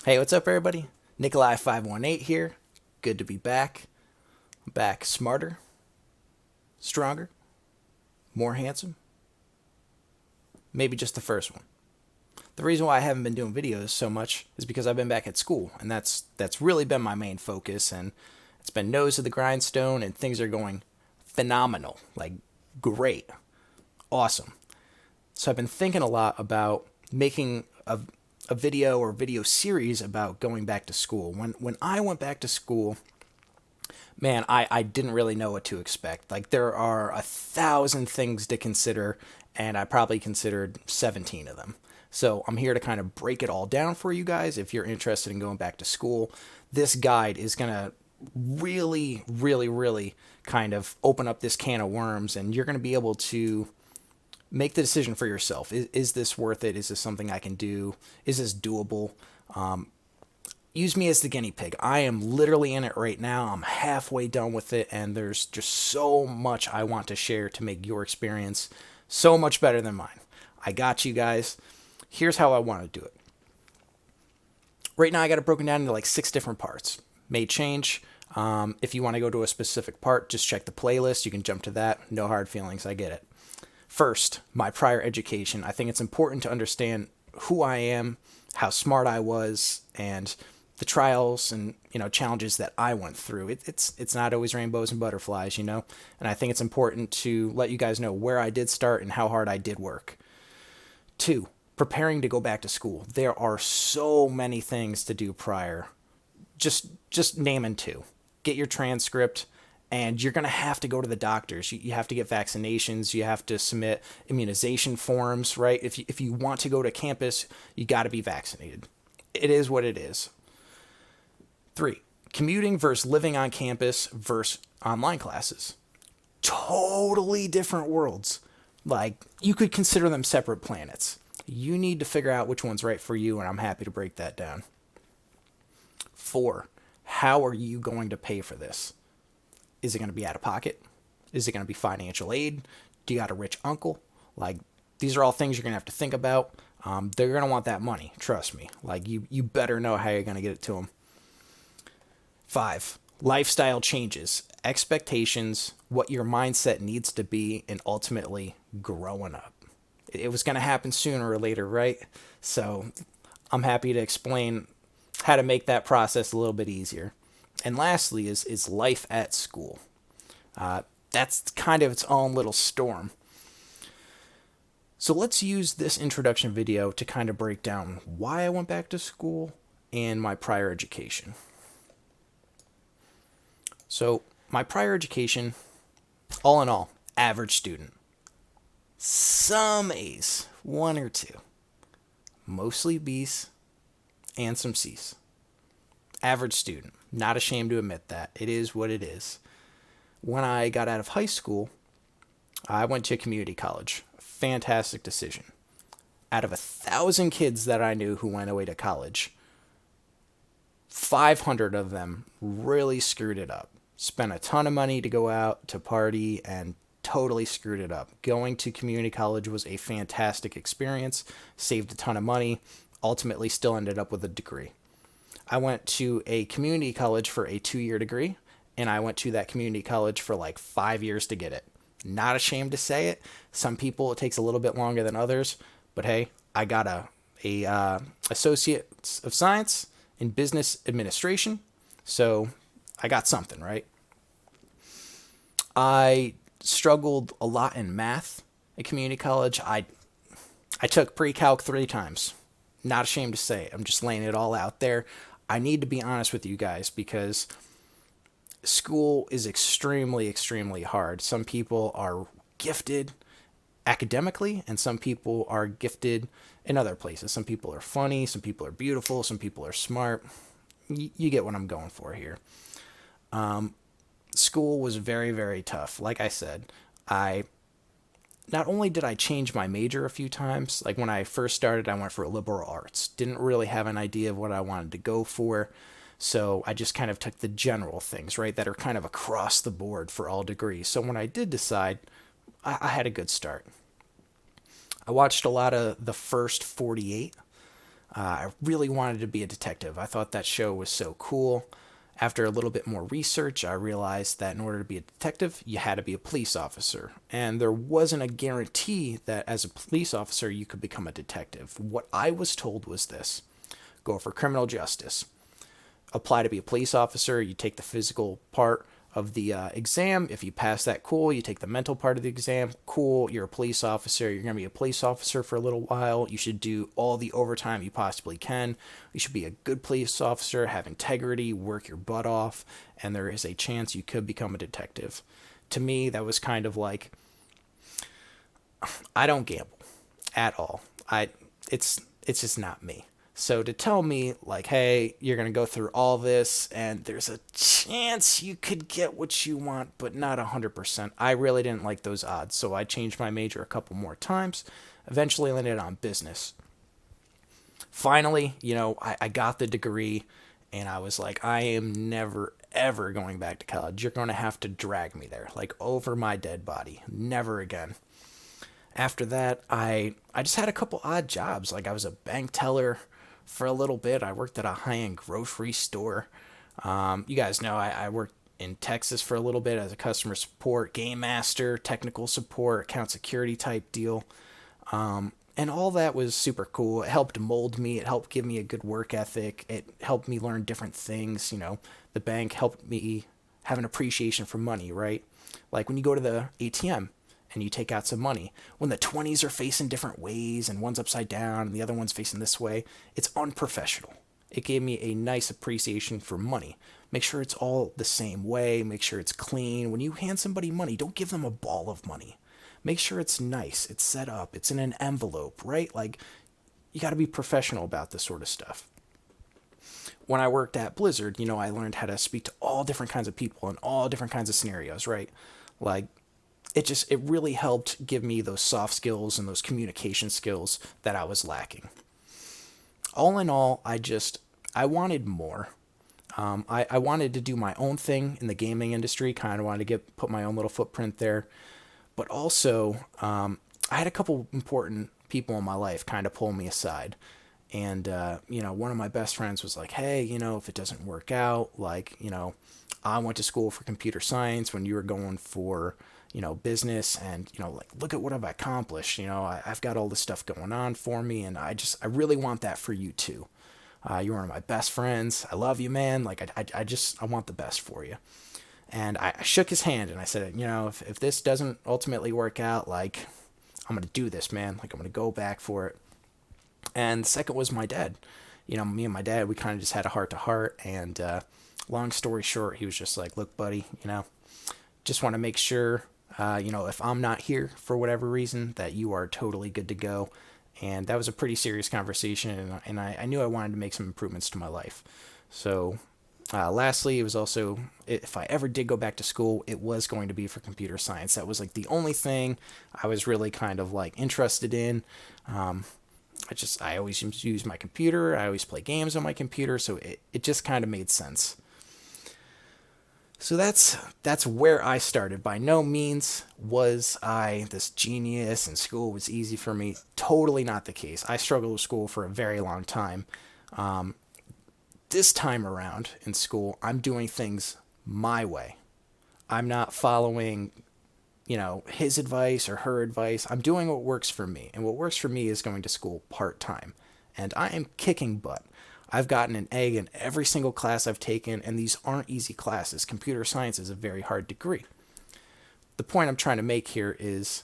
Hey, what's up, everybody? Nikolai518 here. Good to be back. I'm back smarter, stronger, more handsome. Maybe just the first one. The reason why I haven't been doing videos so much is because I've been back at school, and that's really been my main focus. And it's been nose to the grindstone, and things are going phenomenal, like great, awesome. So I've been thinking a lot about making a video or video series about going back to school. When I went back to school, man, I didn't really know what to expect. Like, there are 1,000 things to consider, and I probably considered 17 of them. So I'm here to kind of break it all down for you guys. If you're interested in going back to school, this guide is going to really kind of open up this can of worms, and you're going to be able to make the decision for yourself. Is this worth it? Is this something I can do? Is this doable? Use me as the guinea pig. I am literally in it right now. I'm halfway done with it, and there's just so much I want to share to make your experience so much better than mine. I got you guys. Here's how I want to do it. Right now, I got it broken down into like 6 different parts. May change. If you want to go to a specific part, just check the playlist. You can jump to that. No hard feelings. I get it. First, my prior education. I think it's important to understand who I am, how smart I was, and the trials and challenges that I went through. It's not always rainbows and butterflies, and I think it's important to let you guys know where I did start and how hard I did work. 2, preparing to go back to school. There are so many things to do prior. Just naming 2. Get your transcript, and you're going to have to go to the doctors. You have to get vaccinations. You have to submit immunization forms, right? If you want to go to campus, you got to be vaccinated. It is what it is. 3, commuting versus living on campus versus online classes. Totally different worlds. Like, you could consider them separate planets. You need to figure out which one's right for you, and I'm happy to break that down. 4, how are you going to pay for this? Is it going to be out of pocket? Is it going to be financial aid? Do you got a rich uncle? Like, these are all things you're going to have to think about. They're going to want that money. Trust me. Like, you better know how you're going to get it to them. 5, lifestyle changes, expectations, what your mindset needs to be, and ultimately growing up. It was going to happen sooner or later, right? So I'm happy to explain how to make that process a little bit easier. And lastly is life at school. That's kind of its own little storm. So let's use this introduction video to kind of break down why I went back to school and my prior education. So my prior education, all in all, average student. Some A's, 1 or 2. Mostly B's and some C's. Average student. Not ashamed to admit that. It is what it is. When I got out of high school, I went to community college. Fantastic decision. Out of 1,000 kids that I knew who went away to college, 500 of them really screwed it up. Spent a ton of money to go out to party and totally screwed it up. Going to community college was a fantastic experience. Saved a ton of money. Ultimately still ended up with a degree. I went to a community college for a 2-year degree, and I went to that community college for like 5 years to get it. Not ashamed to say it. Some people, it takes a little bit longer than others, but hey, I got a Associate of Science in Business Administration, so I got something, right? I struggled a lot in math at community college. I took pre-calc 3 times. Not ashamed to say it. I'm just laying it all out there. I need to be honest with you guys because school is extremely hard. Some people are gifted academically, and some people are gifted in other places. Some people are funny, some people are beautiful, some people are smart. You get what I'm going for here. School was very tough. Like I said, not only did I change my major a few times, like when I first started, I went for liberal arts. Didn't really have an idea of what I wanted to go for. So I just kind of took the general things, right, that are kind of across the board for all degrees. So when I did decide, I had a good start. I watched a lot of The First 48. I really wanted to be a detective. I thought that show was so cool. After a little bit more research, I realized that in order to be a detective, you had to be a police officer. And there wasn't a guarantee that as a police officer, you could become a detective. What I was told was this: go for criminal justice, apply to be a police officer, you take the physical part of the exam. If you pass that, cool. You take the mental part of the exam, cool. You're a police officer. You're going to be a police officer for a little while. You should do all the overtime you possibly can. You should be a good police officer, have integrity, work your butt off, and there is a chance you could become a detective. To me, that was kind of like, I don't gamble at all. It's just not me. So to tell me, like, hey, you're going to go through all this and there's a chance you could get what you want, but not 100%, I really didn't like those odds. So I changed my major a couple more times, eventually landed on business. Finally, I got the degree and I was like, I am never, ever going back to college. You're going to have to drag me there, like over my dead body. Never again. After that, I just had a couple odd jobs. Like I was a bank teller for a little bit. I worked at a high-end grocery store. You guys know I worked in Texas for a little bit as a customer support, game master, technical support, account security type deal. And all that was super cool. It helped mold me. It helped give me a good work ethic. It helped me learn different things. The bank helped me have an appreciation for money, right? Like when you go to the ATM and you take out some money, when the 20s are facing different ways and one's upside down and the other one's facing this way, it's unprofessional. It gave me a nice appreciation for money. Make sure it's all the same way. Make sure it's clean. When you hand somebody money, don't give them a ball of money. Make sure it's nice. It's set up. It's in an envelope, right? Like, you got to be professional about this sort of stuff. When I worked at Blizzard, I learned how to speak to all different kinds of people in all different kinds of scenarios, right? Like, it really helped give me those soft skills and those communication skills that I was lacking. All in all, I wanted more. I wanted to do my own thing in the gaming industry, kind of wanted to put my own little footprint there. But also, I had a couple important people in my life kind of pull me aside. And, one of my best friends was like, hey, if it doesn't work out, like, I went to school for computer science when you were going for, business, and, like, look at what I've accomplished. I've got all this stuff going on for me, and I really want that for you too. You're one of my best friends. I love you, man. Like, I want the best for you. And I shook his hand and I said, if this doesn't ultimately work out, like, I'm going to do this, man. Like, I'm going to go back for it. And the second was my dad. Me and my dad, we kind of just had a heart to heart. And long story short, he was just like, look, buddy, just want to make sure, if I'm not here for whatever reason, that you are totally good to go. And that was a pretty serious conversation. And I knew I wanted to make some improvements to my life. So lastly, it was also, if I ever did go back to school, it was going to be for computer science. That was like the only thing I was really kind of like interested in. I always use my computer. I always play games on my computer. So it just kind of made sense. So that's where I started. By no means was I this genius and school was easy for me. Totally not the case. I struggled with school for a very long time. This time around in school, I'm doing things my way. I'm not following, his advice or her advice. I'm doing what works for me. And what works for me is going to school part-time. And I am kicking butt. I've gotten an A in every single class I've taken, and these aren't easy classes. Computer science is a very hard degree. The point I'm trying to make here is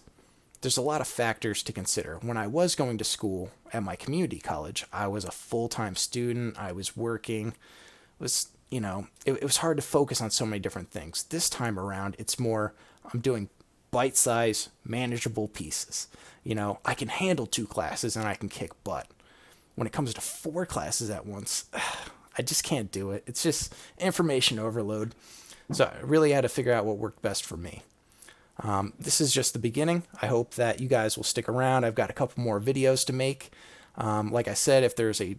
there's a lot of factors to consider. When I was going to school at my community college, I was a full-time student. I was working. It was hard to focus on so many different things. This time around, it's more, I'm doing bite-sized, manageable pieces. I can handle 2 classes and I can kick butt. When it comes to 4 classes at once, I just can't do it. It's just information overload. So I really had to figure out what worked best for me. This is just the beginning. I hope that you guys will stick around. I've got a couple more videos to make. Like I said, if there's a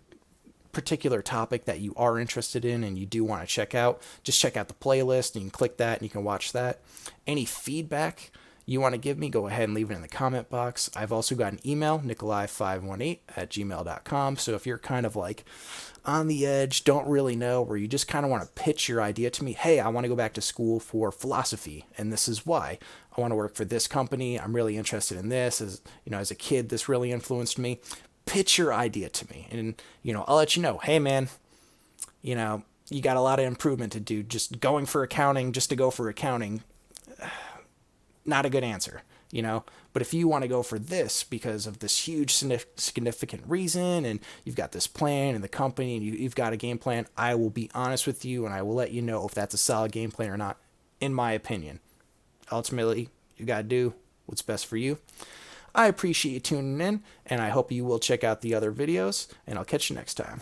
particular topic that you are interested in and you do want to check out, just check out the playlist and you can click that and you can watch that. Any feedback, you want to give me, go ahead and leave it in the comment box. I've also got an email, nikolai518@gmail.com. So if you're kind of like on the edge, don't really know, or you just kind of want to pitch your idea to me, hey, I want to go back to school for philosophy, and this is why. I want to work for this company. I'm really interested in this. As a kid, this really influenced me. Pitch your idea to me, and I'll let you know, hey man, you got a lot of improvement to do. Just going for accounting just to go for accounting, not a good answer. But if you want to go for this because of this huge significant reason, and you've got this plan and the company, and you've got a game plan, I will be honest with you, and I will let you know if that's a solid game plan or not, in my opinion. Ultimately, you got to do what's best for you. I appreciate you tuning in, and I hope you will check out the other videos, and I'll catch you next time.